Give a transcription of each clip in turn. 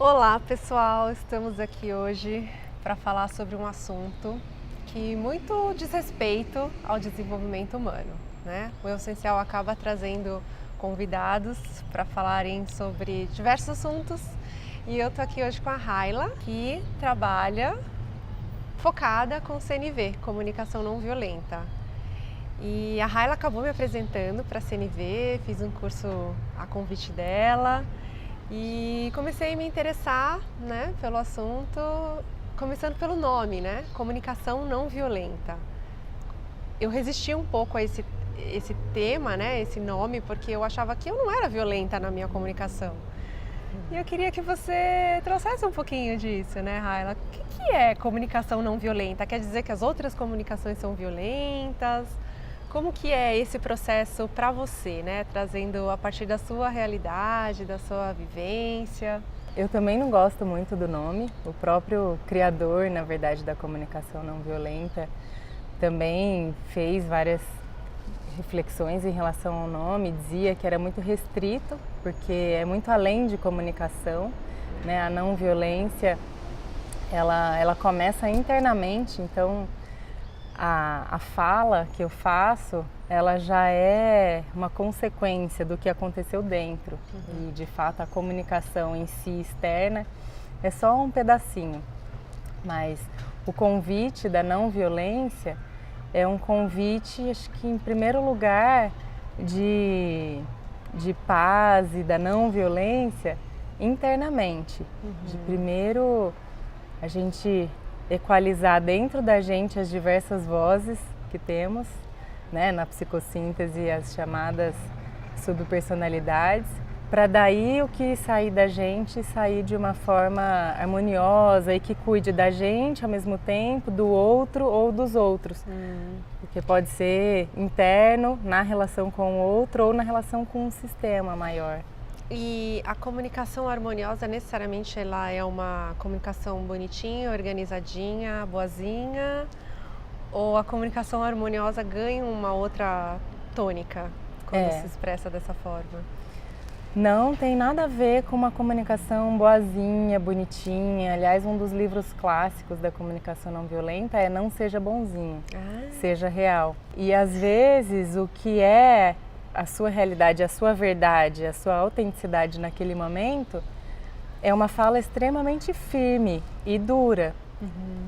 Olá pessoal, estamos aqui hoje para falar sobre um assunto que muito diz respeito ao desenvolvimento humano, né? O Eu Essencial acaba trazendo convidados para falarem sobre diversos assuntos e eu tô aqui hoje com a Raila, que trabalha focada com CNV, Comunicação Não Violenta. E a Raila acabou me apresentando para a CNV, fiz um curso a convite dela. E comecei a me interessar, né, pelo assunto, começando pelo nome, né, Comunicação Não Violenta. Eu resisti um pouco a esse tema, né, esse nome, porque eu achava que eu não era violenta na minha comunicação. E eu queria que você trouxesse um pouquinho disso, né, Raila? O que é comunicação não violenta? Quer dizer que as outras comunicações são violentas? Como que é esse processo para você, né? Trazendo a partir da sua realidade, da sua vivência. Eu também não gosto muito do nome. O próprio criador, na verdade, da comunicação não violenta também fez várias reflexões em relação ao nome. Dizia que era muito restrito, porque é muito além de comunicação, né? A não violência, ela começa internamente, então a fala que eu faço, ela já é uma consequência do que aconteceu dentro. E, de fato, a comunicação em si externa é só um pedacinho. Mas o convite da não violência é um convite, acho que em primeiro lugar, de paz e da não violência internamente. De primeiro a gente equalizar dentro da gente as diversas vozes que temos, né, na psicossíntese, as chamadas subpersonalidades, para daí o que sair da gente sair de uma forma harmoniosa e que cuide da gente ao mesmo tempo, do outro ou dos outros. Porque pode ser interno, na relação com o outro ou na relação com um sistema maior. E a comunicação harmoniosa, necessariamente, ela é uma comunicação bonitinha, organizadinha, boazinha? Ou a comunicação harmoniosa ganha uma outra tônica quando se expressa dessa forma? Não tem nada a ver com uma comunicação boazinha, bonitinha. Aliás, um dos livros clássicos da comunicação não violenta é Não Seja Bonzinho, Seja Real. E às vezes o que é a sua realidade, a sua verdade, a sua autenticidade naquele momento é uma fala extremamente firme e dura,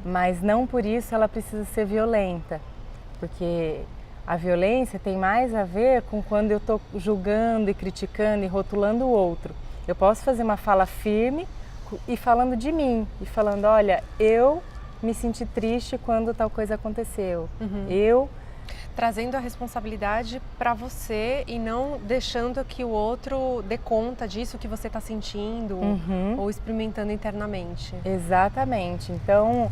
mas não por isso ela precisa ser violenta, porque a violência tem mais a ver com quando eu estou julgando e criticando e rotulando o outro. Eu posso fazer uma fala firme e falando de mim, e falando, olha, eu me senti triste quando tal coisa aconteceu, Trazendo a responsabilidade para você e não deixando que o outro dê conta disso que você está sentindo ou experimentando internamente. Exatamente. Então,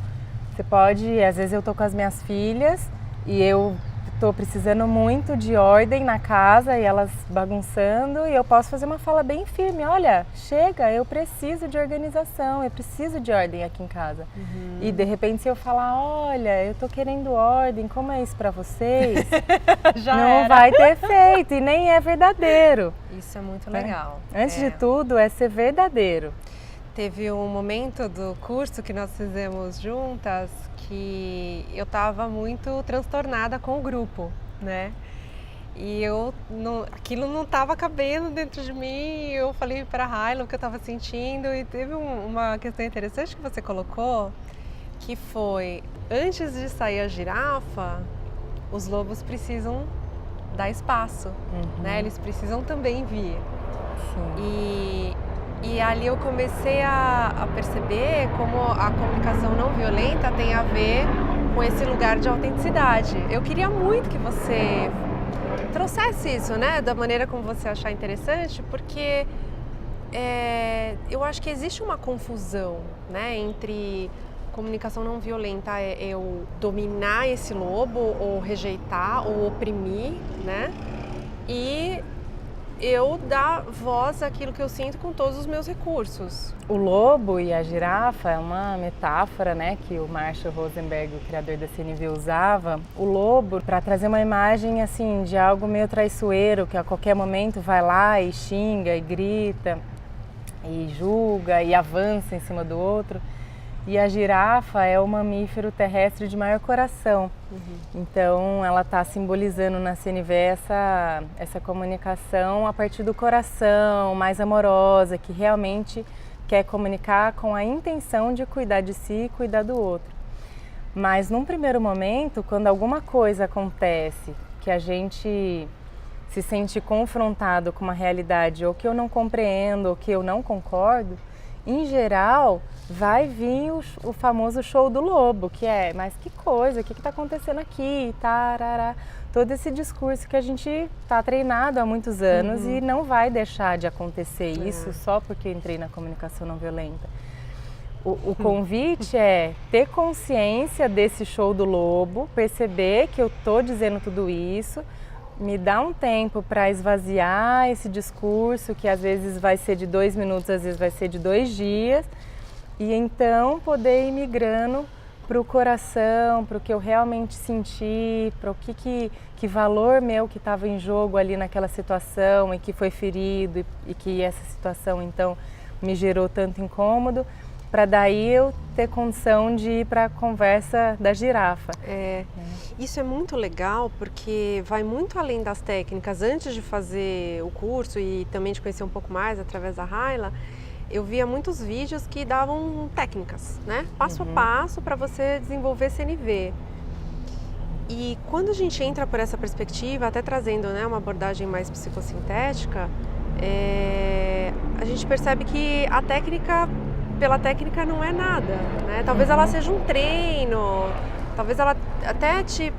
você pode, às vezes eu tô com as minhas filhas e eu tô precisando muito de ordem na casa e elas bagunçando e eu posso fazer uma fala bem firme, olha, chega, eu preciso de organização, eu preciso de ordem aqui em casa. E de repente se eu falar, olha, eu tô querendo ordem, como é isso pra vocês? Não vai ter efeito e nem é verdadeiro. Isso é muito legal. Antes de tudo é ser verdadeiro. Teve um momento do curso que nós fizemos juntas que eu estava muito transtornada com o grupo, né? E aquilo não estava cabendo dentro de mim. Eu falei para a Raila o que eu estava sentindo e teve uma questão interessante que você colocou, que foi, antes de sair a girafa, os lobos precisam dar espaço, né? Eles precisam também vir. Sim. E ali eu comecei a perceber como a comunicação não violenta tem a ver com esse lugar de autenticidade. Eu queria muito que você trouxesse isso, né, da maneira como você achar interessante, porque eu acho que existe uma confusão, né, entre comunicação não violenta é eu dominar esse lobo, ou rejeitar, ou oprimir, né, e eu dar voz àquilo que eu sinto com todos os meus recursos. O lobo e a girafa é uma metáfora, né, que o Marshall Rosenberg, o criador da CNV, usava. O lobo para trazer uma imagem assim de algo meio traiçoeiro, que a qualquer momento vai lá e xinga e grita. e julga e avança em cima do outro. E a girafa é o mamífero terrestre de maior coração. Então ela está simbolizando na CNV essa comunicação a partir do coração, mais amorosa, que realmente quer comunicar com a intenção de cuidar de si e cuidar do outro. Mas num primeiro momento, quando alguma coisa acontece que a gente se sente confrontado com uma realidade ou que eu não compreendo ou que eu não concordo, em geral vai vir o famoso show do lobo, que é, mas que coisa, o que está acontecendo aqui, tarará, todo esse discurso que a gente está treinado há muitos anos e não vai deixar de acontecer isso só porque eu entrei na comunicação não violenta. O convite é ter consciência desse show do lobo, perceber que eu estou dizendo tudo isso, me dá um tempo para esvaziar esse discurso, que às vezes vai ser de 2 minutos, às vezes vai ser de 2 dias, e então poder ir migrando para o coração, para o que eu realmente senti, para o que valor meu que estava em jogo ali naquela situação e que foi ferido e que essa situação então me gerou tanto incômodo, para daí eu ter condição de ir para a conversa da girafa. Isso é muito legal porque vai muito além das técnicas. Antes de fazer o curso e também de conhecer um pouco mais através da Raila, eu via muitos vídeos que davam técnicas, né? Passo a passo para você desenvolver CNV. E quando a gente entra por essa perspectiva, até trazendo, né, uma abordagem mais psicossintética, a gente percebe que a técnica pela técnica não é nada, né? Talvez ela seja um treino, talvez ela até te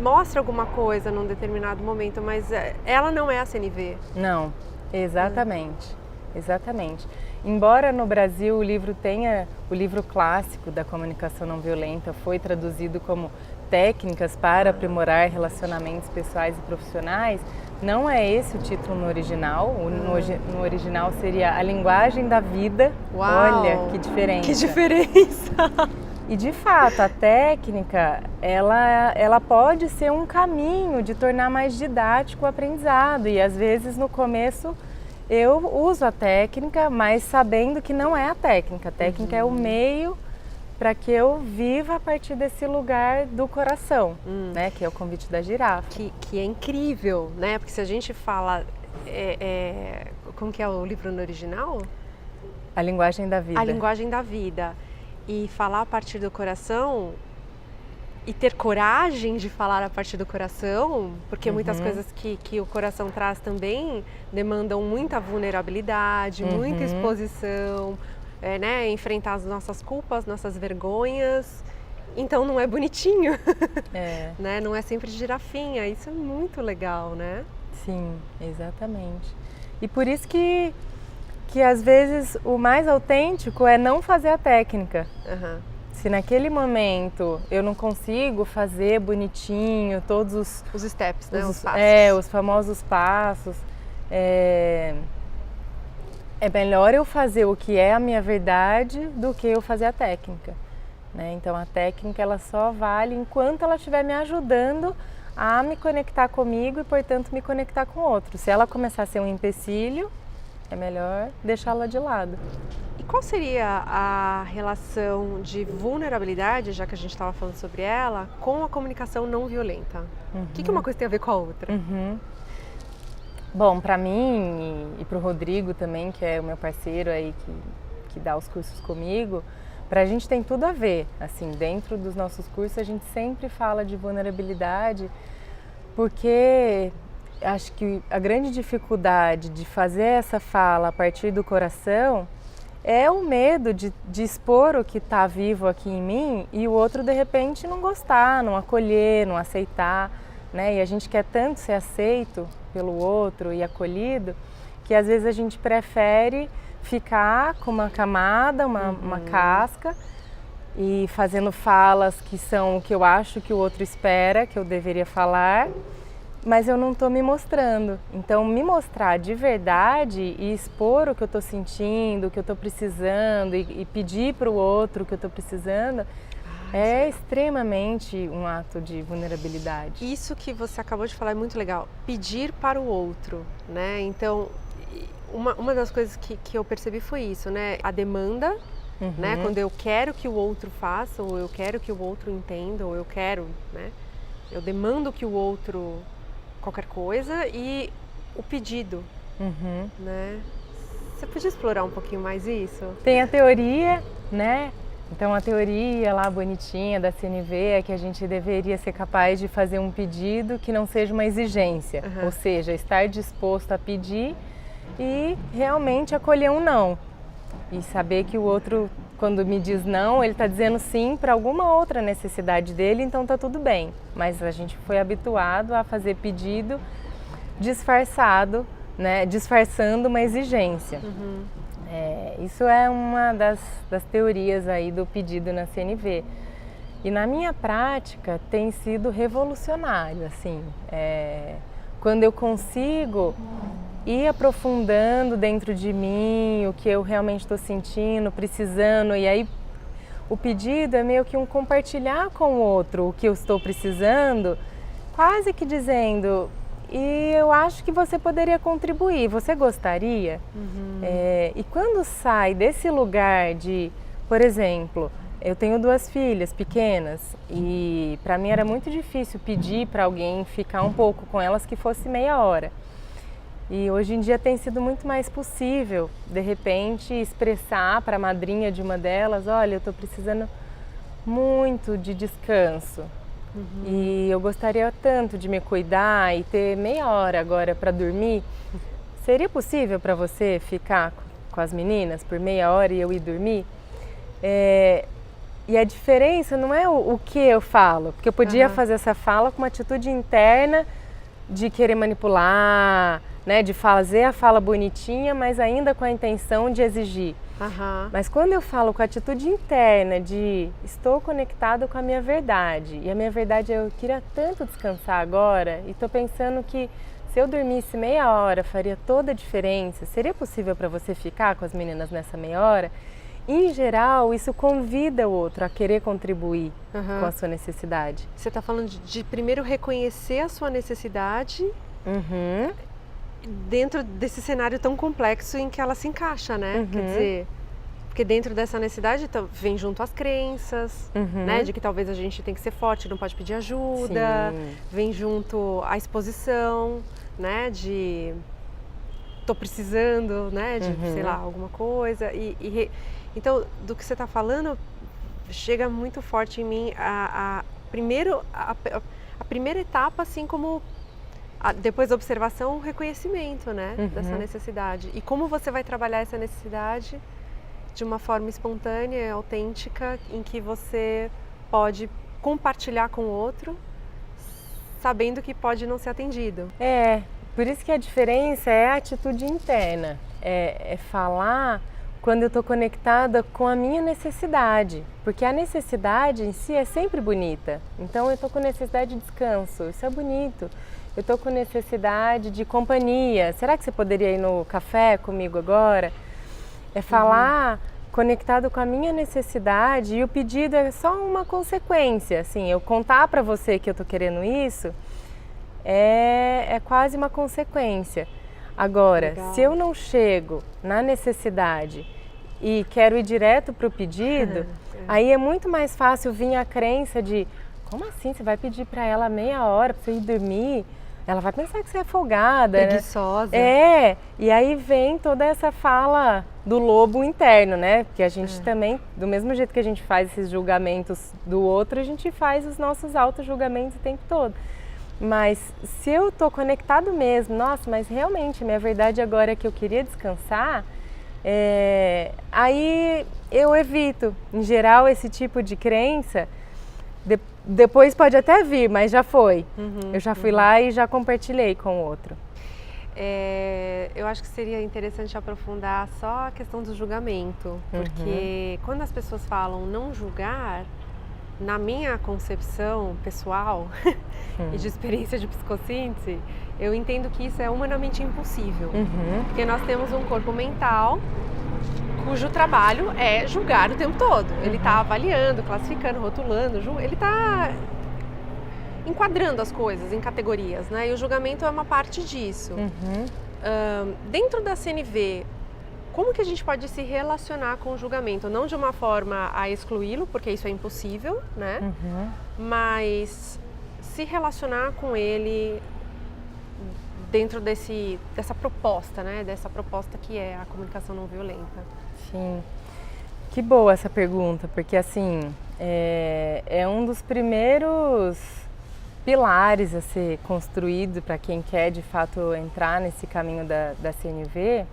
mostre alguma coisa num determinado momento, mas ela não é a CNV. Não, exatamente, exatamente. Embora no Brasil o livro tenha, o livro clássico da comunicação não violenta foi traduzido como técnicas para aprimorar relacionamentos pessoais e profissionais, não é esse o título no original. No original seria A Linguagem da Vida. Uau, olha que diferença! Que diferença! E de fato, a técnica, ela pode ser um caminho de tornar mais didático o aprendizado. E às vezes no começo eu uso a técnica, mas sabendo que não é a técnica. A técnica é o meio para que eu viva a partir desse lugar do coração, né? Que é o convite da girafa. Que é incrível, né? Porque se a gente fala... como que é o livro no original? A Linguagem da Vida. A Linguagem da Vida. E falar a partir do coração e ter coragem de falar a partir do coração, porque muitas coisas que o coração traz também demandam muita vulnerabilidade, muita exposição, né? Enfrentar as nossas culpas, nossas vergonhas. Então não é bonitinho, né? Não é sempre girafinha. Isso é muito legal, né? Sim, exatamente. E por isso que às vezes o mais autêntico é não fazer a técnica. Se naquele momento eu não consigo fazer bonitinho todos os steps, né? Os passos. Os famosos passos. É melhor eu fazer o que é a minha verdade do que eu fazer a técnica, né? Então a técnica ela só vale enquanto ela estiver me ajudando a me conectar comigo e, portanto, me conectar com o outro. Se ela começar a ser um empecilho, é melhor deixá-la de lado. E qual seria a relação de vulnerabilidade, já que a gente estava falando sobre ela, com a comunicação não violenta? O que uma coisa tem a ver com a outra? Bom, para mim e para o Rodrigo também, que é o meu parceiro aí que dá os cursos comigo, para a gente tem tudo a ver. Assim, dentro dos nossos cursos a gente sempre fala de vulnerabilidade, porque acho que a grande dificuldade de fazer essa fala a partir do coração é o medo de expor o que está vivo aqui em mim e o outro de repente não gostar, não acolher, não aceitar, né? E a gente quer tanto ser aceito pelo outro e acolhido que às vezes a gente prefere ficar com uma camada, uma casca e fazendo falas que são o que eu acho que o outro espera que eu deveria falar, mas eu não estou me mostrando. Então, me mostrar de verdade e expor o que eu estou sentindo, o que eu estou precisando e pedir para o outro o que eu estou precisando é extremamente um ato de vulnerabilidade. Isso que você acabou de falar é muito legal. Pedir para o outro, né? Então, uma das coisas que eu percebi foi isso, né? A demanda, né? Quando eu quero que o outro faça, ou eu quero que o outro entenda, ou eu quero, né? Eu demando que o outro qualquer coisa, e o pedido, né? Você podia explorar um pouquinho mais isso? Tem a teoria, né? Então a teoria lá bonitinha da CNV é que a gente deveria ser capaz de fazer um pedido que não seja uma exigência, ou seja, estar disposto a pedir e realmente acolher um não. E saber que o outro, quando me diz não, ele está dizendo sim para alguma outra necessidade dele, então está tudo bem. Mas a gente foi habituado a fazer pedido disfarçado, né? Disfarçando uma exigência. Isso é uma das teorias aí do pedido na CNV. E na minha prática tem sido revolucionário, assim. Quando eu consigo ir aprofundando dentro de mim o que eu realmente estou sentindo, precisando, e aí o pedido é meio que um compartilhar com o outro o que eu estou precisando, quase que dizendo, e eu acho que você poderia contribuir, você gostaria? E quando sai desse lugar de, por exemplo, eu tenho 2 filhas pequenas e para mim era muito difícil pedir para alguém ficar um pouco com elas que fosse meia hora. E hoje em dia tem sido muito mais possível, de repente, expressar para a madrinha de uma delas, olha, eu estou precisando muito de descanso. E eu gostaria tanto de me cuidar e ter meia hora agora para dormir. Seria possível para você ficar com as meninas por meia hora e eu ir dormir? E a diferença não é o que eu falo, porque eu podia fazer essa fala com uma atitude interna de querer manipular, né, de fazer a fala bonitinha, mas ainda com a intenção de exigir. Mas quando eu falo com a atitude interna de estou conectado com a minha verdade, e a minha verdade é eu queria tanto descansar agora, e estou pensando que se eu dormisse meia hora faria toda a diferença, seria possível para você ficar com as meninas nessa meia hora? Em geral, isso convida o outro a querer contribuir com a sua necessidade. Você está falando de primeiro reconhecer a sua necessidade dentro desse cenário tão complexo em que ela se encaixa, né? Quer dizer, porque dentro dessa necessidade vem junto as crenças, né? De que talvez a gente tem que ser forte, não pode pedir ajuda. Vem junto a exposição, né? De tô precisando, né? De, sei lá, alguma coisa. Então, do que você está falando, chega muito forte em mim a primeira etapa, assim como depois da observação, o reconhecimento, né, dessa necessidade. E como você vai trabalhar essa necessidade de uma forma espontânea, autêntica, em que você pode compartilhar com o outro, sabendo que pode não ser atendido. Por isso que a diferença é a atitude interna, é falar quando eu estou conectada com a minha necessidade, porque a necessidade em si é sempre bonita. Então eu estou com necessidade de descanso, isso é bonito. Eu estou com necessidade de companhia, será que você poderia ir no café comigo agora? É falar conectado com a minha necessidade, e o pedido é só uma consequência, assim, eu contar para você que eu estou querendo isso, é quase uma consequência. Agora, se eu não chego na necessidade e quero ir direto para o pedido, aí é muito mais fácil vir a crença de como assim, você vai pedir para ela meia hora para você ir dormir? Ela vai pensar que você é folgada, preguiçosa. Né? E aí vem toda essa fala do lobo interno, né? Porque a gente também, do mesmo jeito que a gente faz esses julgamentos do outro, a gente faz os nossos auto-julgamentos o tempo todo. Mas se eu estou conectado mesmo, nossa, mas realmente minha verdade agora é que eu queria descansar, aí eu evito, em geral, esse tipo de crença. Depois pode até vir, mas já foi. Eu já fui lá e já compartilhei com o outro. Eu acho que seria interessante aprofundar só a questão do julgamento, porque quando as pessoas falam não julgar, na minha concepção pessoal e de experiência de psicossíntese, eu entendo que isso é humanamente impossível. Porque nós temos um corpo mental cujo trabalho é julgar o tempo todo. Ele está avaliando, classificando, rotulando, ele está enquadrando as coisas em categorias, né? E o julgamento é uma parte disso. Dentro da CNV, como que a gente pode se relacionar com o julgamento? Não de uma forma a excluí-lo, porque isso é impossível, né? Mas se relacionar com ele dentro dessa proposta, né? Dessa proposta que é a comunicação não violenta. Sim. Que boa essa pergunta, porque assim, é um dos primeiros pilares a ser construído para quem quer de fato entrar nesse caminho da CNV,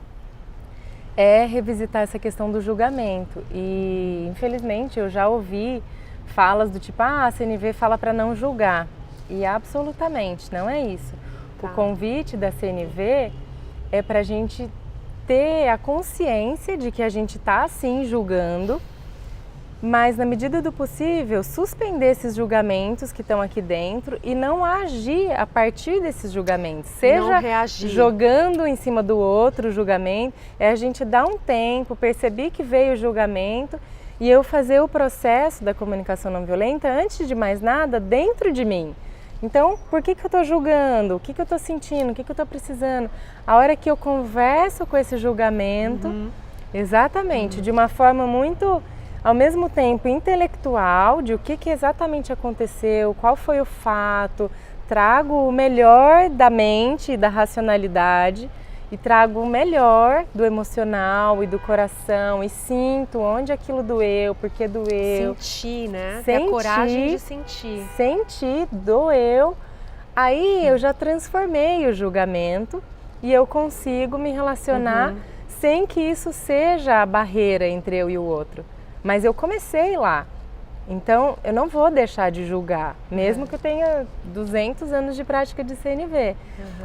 é revisitar essa questão do julgamento. E infelizmente eu já ouvi falas do tipo, a CNV fala para não julgar. E absolutamente não é isso. Tá. O convite da CNV é para a gente ter a consciência de que a gente está sim julgando, mas na medida do possível suspender esses julgamentos que estão aqui dentro e não agir a partir desses julgamentos, seja jogando em cima do outro o julgamento, é a gente dar um tempo, perceber que veio o julgamento e eu fazer o processo da comunicação não violenta, antes de mais nada, dentro de mim. Então, por que eu estou julgando? O que eu estou sentindo? O que eu estou precisando? A hora que eu converso com esse julgamento, exatamente, de uma forma muito, ao mesmo tempo, intelectual, de o que exatamente aconteceu, qual foi o fato, trago o melhor da mente e da racionalidade e trago o melhor do emocional e do coração e sinto onde aquilo doeu, por que doeu. Sentir, né? Ter a coragem de sentir. Sentir, doeu. Aí eu já transformei o julgamento e eu consigo me relacionar sem que isso seja a barreira entre eu e o outro. Mas eu comecei lá. Então, eu não vou deixar de julgar, mesmo que eu tenha 200 anos de prática de CNV.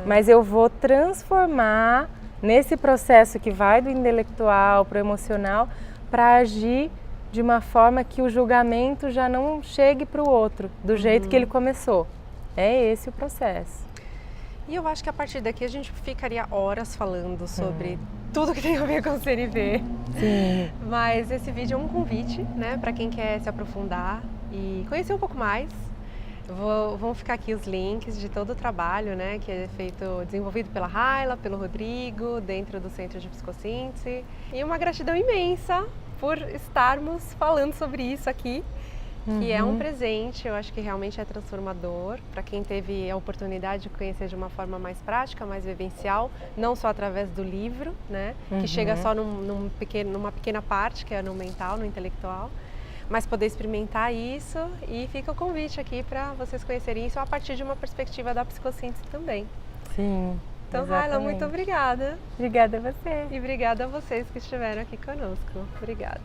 Mas eu vou transformar nesse processo que vai do intelectual para o emocional para agir de uma forma que o julgamento já não chegue para o outro, do jeito que ele começou. É esse o processo. E eu acho que a partir daqui a gente ficaria horas falando sobre tudo que tem a ver com o CNV. Sim. Mas esse vídeo é um convite, né, para quem quer se aprofundar e conhecer um pouco mais. Vão ficar aqui os links de todo o trabalho, né, que é desenvolvido pela Raila, pelo Rodrigo, dentro do Centro de Psicossíntese. E uma gratidão imensa por estarmos falando sobre isso aqui. Que é um presente, eu acho que realmente é transformador para quem teve a oportunidade de conhecer de uma forma mais prática, mais vivencial, não só através do livro, né, que chega só numa pequena parte, que é no mental, no intelectual, mas poder experimentar isso, e fica o convite aqui para vocês conhecerem isso a partir de uma perspectiva da psicossíntese também. Sim. Então, Raila, muito obrigada. Obrigada a você. E obrigada a vocês que estiveram aqui conosco. Obrigada.